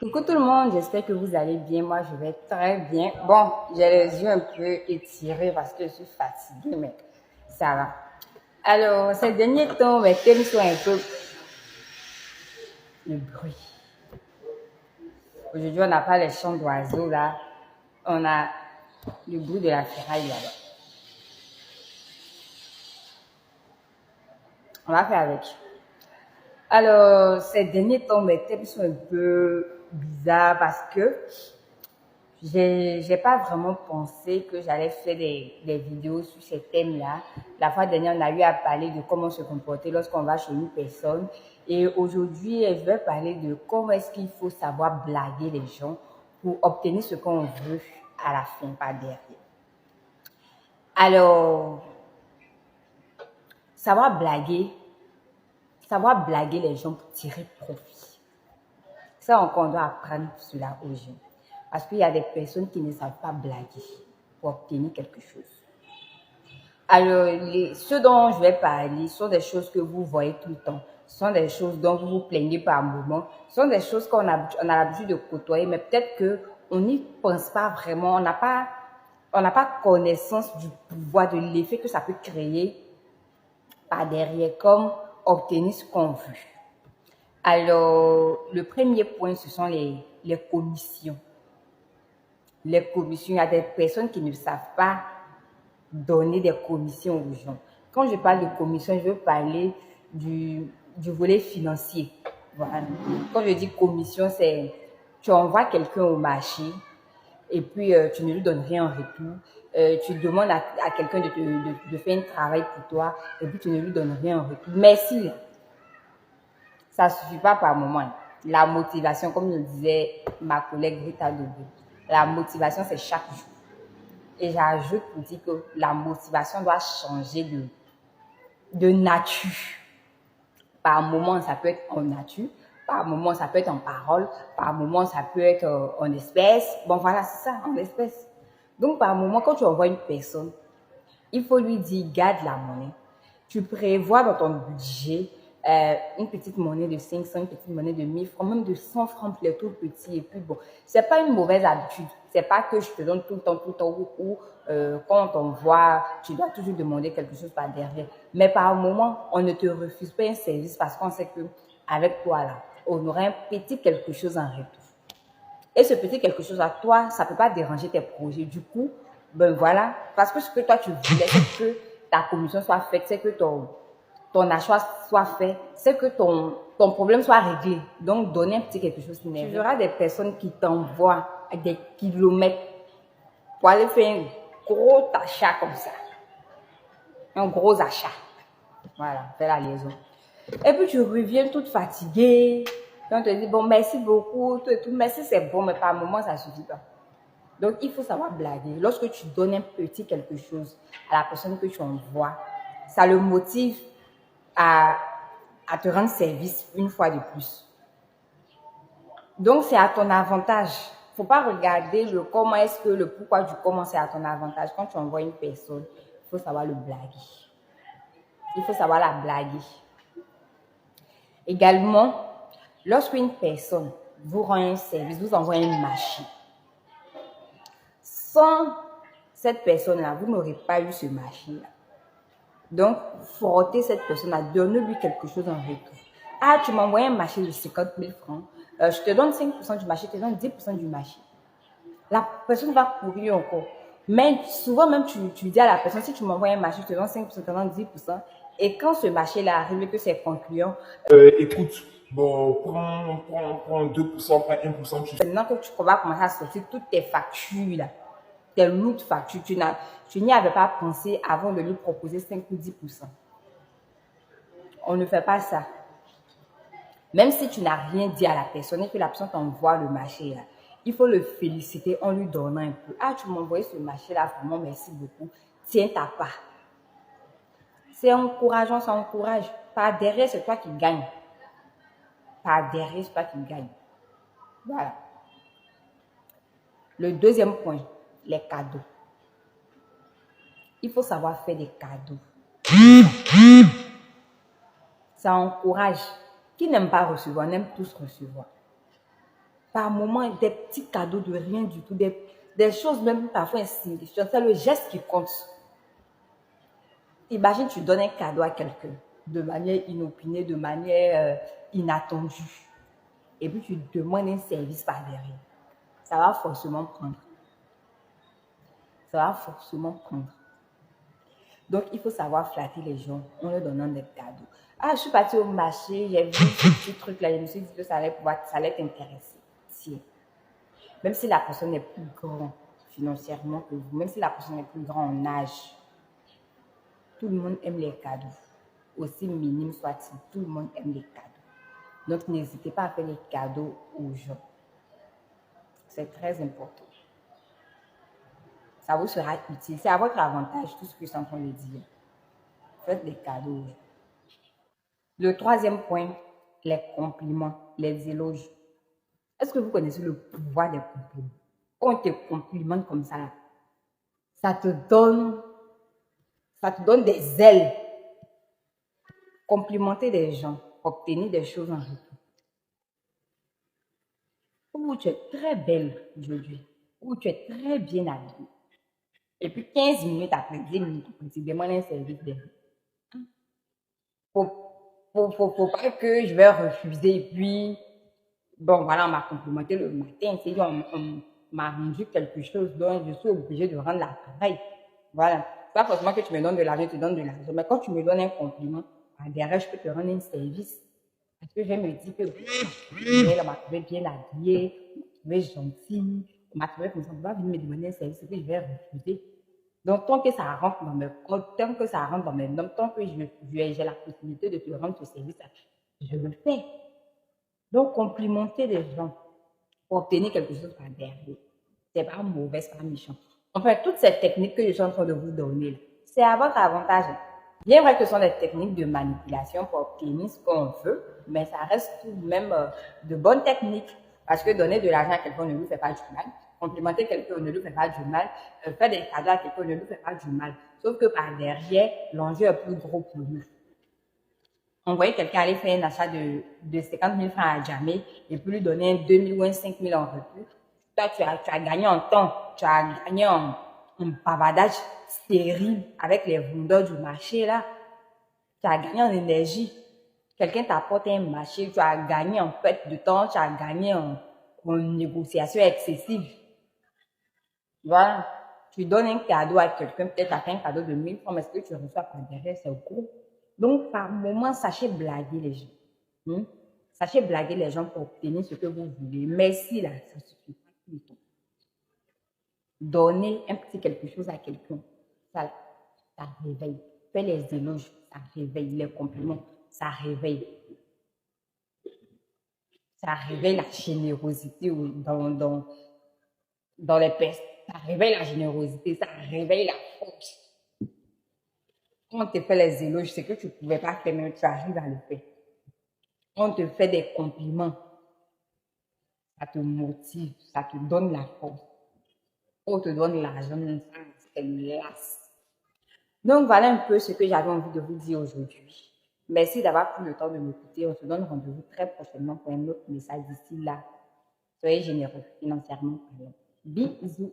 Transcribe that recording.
Coucou tout le monde, j'espère que vous allez bien. Moi, je vais très bien. Bon, j'ai les yeux un peu étirés parce que je suis fatiguée, mais ça va. Alors, ces derniers temps, mes thèmes sont un peu le bruit. Aujourd'hui, on n'a pas les chants d'oiseaux là. On a le bruit de la ferraille là-bas. On va faire avec. Alors, ces derniers temps, mes thèmes sont un peu bizarres parce que j'ai pas vraiment pensé que j'allais faire des vidéos sur ces thèmes-là. La fois dernière, on a eu à parler de comment se comporter lorsqu'on va chez une personne. Et aujourd'hui, je vais parler de comment est-ce qu'il faut savoir blaguer les gens pour obtenir ce qu'on veut à la fin, pas derrière. Alors, savoir blaguer les gens pour tirer profit. Ça encore, on doit apprendre cela aux gens. Parce qu'il y a des personnes qui ne savent pas blaguer pour obtenir quelque chose. Alors, ce dont je vais parler sont des choses que vous voyez tout le temps. Ce sont des choses dont vous vous plaignez par moment. Ce sont des choses qu'on a l'habitude de côtoyer, mais peut-être qu'on n'y pense pas vraiment. On n'a pas connaissance du pouvoir, de l'effet que ça peut créer par derrière, comme obtenir ce qu'on veut. Alors, le premier point, ce sont les commissions. Les commissions, il y a des personnes qui ne savent pas donner des commissions aux gens. Quand je parle de commission, je veux parler du volet financier. Voilà. Quand je dis commission, c'est tu envoies quelqu'un au marché et puis tu ne lui donnes rien en retour. Tu demandes à quelqu'un de faire un travail pour toi et puis tu ne lui donnes rien en retour. Merci. Ça ne suffit pas par moment. La motivation, comme le disait ma collègue Rita Dobé, la motivation, c'est chaque jour. Et j'ajoute pour dire que la motivation doit changer de nature. Par moment, ça peut être en nature. Par moment, ça peut être en parole. Par moment, ça peut être en espèces. Bon, voilà, c'est ça, en espèces. Donc, par moment, quand tu envoies une personne, il faut lui dire, garde la monnaie. Tu prévois dans ton budget une petite monnaie de 500, une petite monnaie de 1000 francs, même de 100 francs pour les tout petits. Et puis bon, c'est pas une mauvaise habitude. C'est pas que je te donne tout le temps, ou quand on t'envoie, tu dois toujours demander quelque chose par derrière. Mais par moment, on ne te refuse pas un service parce qu'on sait que avec toi là, on aura un petit quelque chose en retour. Et ce petit quelque chose à toi, ça peut pas déranger tes projets. Du coup, ben voilà, parce que ce que toi tu voulais, c'est que ta commission soit faite, c'est que ton achat soit fait, c'est que ton problème soit réglé. Donc, donner un petit quelque chose. Tu verras des personnes qui t'envoient à des kilomètres pour aller faire un gros achat comme ça. Un gros achat. Voilà, fais la liaison. Et puis, tu reviens toute fatiguée. Et on te dit, bon, merci beaucoup, tout et tout. Merci, c'est bon, mais par moment, ça ne suffit pas. Donc, il faut savoir blaguer. Lorsque tu donnes un petit quelque chose à la personne que tu envoies, ça le motive à te rendre service une fois de plus. Donc, c'est à ton avantage. Il ne faut pas regarder le comment est-ce que le pourquoi du comment c'est à ton avantage. Quand tu envoies une personne, il faut savoir le blaguer. Il faut savoir la blaguer. Également, lorsqu'une personne vous rend un service, vous envoie une machine, sans cette personne-là, vous n'aurez pas eu ce machine-là. Donc, frottez cette personne-là, donnez-lui quelque chose en retour. Ah, tu m'as envoyé un marché de 50 000 francs. Je te donne 5% du marché, je te donne 10% du marché. La personne va courir encore. Mais souvent même, tu dis à la personne, si tu m'envoies un marché, je te donne 5%, je te donne 10%. Et quand ce marché-là arrive et que c'est concluant, écoute, bon, prends 2%, prends 1%. c'est maintenant que tu vas commencer à sortir toutes tes factures là. Tes lourdes factures, tu n'y avais pas pensé avant de lui proposer 5 ou 10%. On ne fait pas ça. Même si tu n'as rien dit à la personne et que la personne t'envoie le marché là, il faut le féliciter en lui donnant un peu. Ah, tu m'as envoyé ce marché là, vraiment merci beaucoup. Tiens ta part. C'est encourageant, ça encourage. Par derrière, c'est toi qui gagnes. Par derrière, c'est toi qui gagnes. Voilà. Le deuxième point, les cadeaux. Il faut savoir faire des cadeaux. Ça encourage. Qui n'aime pas recevoir, on aime tous recevoir. par moments, des petits cadeaux de rien du tout, des choses même parfois insignifiantes. C'est le geste qui compte. Imagine, tu donnes un cadeau à quelqu'un de manière inopinée, de manière inattendue. Et puis tu demandes un service par derrière. Ça va forcément prendre. Ça va forcément prendre. Donc, il faut savoir flatter les gens en leur donnant des cadeaux. Ah, je suis partie au marché, j'ai vu ce petit truc-là, je me suis dit que ça allait t'intéresser. Tiens. Même si la personne est plus grande financièrement que vous, même si la personne est plus grande en âge, tout le monde aime les cadeaux. Aussi minime soit-il, tout le monde aime les cadeaux. Donc, n'hésitez pas à faire les cadeaux aux gens. C'est très important. Ça vous sera utile. C'est à votre avantage, tout ce que je suis en train de dire. Faites des cadeaux. Le troisième point, les compliments, les éloges. Est-ce que vous connaissez le pouvoir des compliments? Quand on te complimente comme ça te donne des ailes. Complimenter des gens, obtenir des choses en retour. Ou tu es très belle aujourd'hui, ou tu es très bien habillée. Et puis 15 minutes après, 10 minutes après, tu demandes un service derrière. Faut pas que je vais refuser. Et puis, bon, voilà, on m'a complimenté le matin. C'est on m'a rendu quelque chose, donc je suis obligée de rendre l'appareil. Voilà. Pas forcément que tu me donnes de l'argent, tu donnes de l'argent. Mais quand tu me donnes un compliment, derrière, je peux te rendre un service. Parce que je vais me dire que on m'a trouvé bien habillée, on m'a trouvé gentille, on m'a trouvé comme ça. On va venir me demander un service que je vais refuser. Donc, tant que ça rentre dans mes codes, tant que ça rentre dans mes normes, tant que j'ai la possibilité de te rendre ce service, je le fais. Donc, complimenter les gens pour obtenir quelque chose par derrière, c'est pas mauvais, c'est pas méchant. Enfin, toutes ces techniques que je suis en train de vous donner, c'est à votre avantage. Bien vrai que ce sont des techniques de manipulation pour obtenir ce qu'on veut, mais ça reste tout de même de bonnes techniques. Parce que donner de l'argent à quelqu'un ne lui fait pas du mal. Complimenter quelqu'un ne lui fait pas du mal. Faire des cadeaux à quelqu'un ne lui fait pas du mal. Sauf que par derrière, l'enjeu est plus gros pour nous. On voyait quelqu'un aller faire un achat de 50 000 francs à Djamé et puis lui donner un 2 000 ou un 5 000 en retour. Toi, tu as gagné en temps, tu as gagné en bavardage stérile avec les vendeurs du marché là. Tu as gagné en énergie. Quelqu'un t'apporte un marché, tu as gagné en perte de temps, tu as gagné en négociation excessive. Voilà. Tu donnes un cadeau à quelqu'un, peut-être tu as fait un cadeau de 1 000 francs, mais ce que tu reçois par derrière, c'est gros. Donc, par moment, sachez blaguer les gens. Sachez blaguer les gens pour obtenir ce que vous voulez. Merci, là, ça suffit pas. Donner un petit quelque chose à quelqu'un, ça réveille. Fais les éloges, ça réveille. Les compliments, ça réveille. Ça réveille la générosité dans les personnes. Ça réveille la générosité, ça réveille la force. Quand on te fait les éloges, c'est que tu ne pouvais pas faire, mais tu arrives à le faire. Quand on te fait des compliments, ça te motive, ça te donne la force. Quand on te donne l'argent, ça te lasse. Donc, voilà un peu ce que j'avais envie de vous dire aujourd'hui. Merci d'avoir pris le temps de m'écouter. On se donne rendez-vous très prochainement pour un autre message d'ici là. Soyez généreux financièrement. Bisous.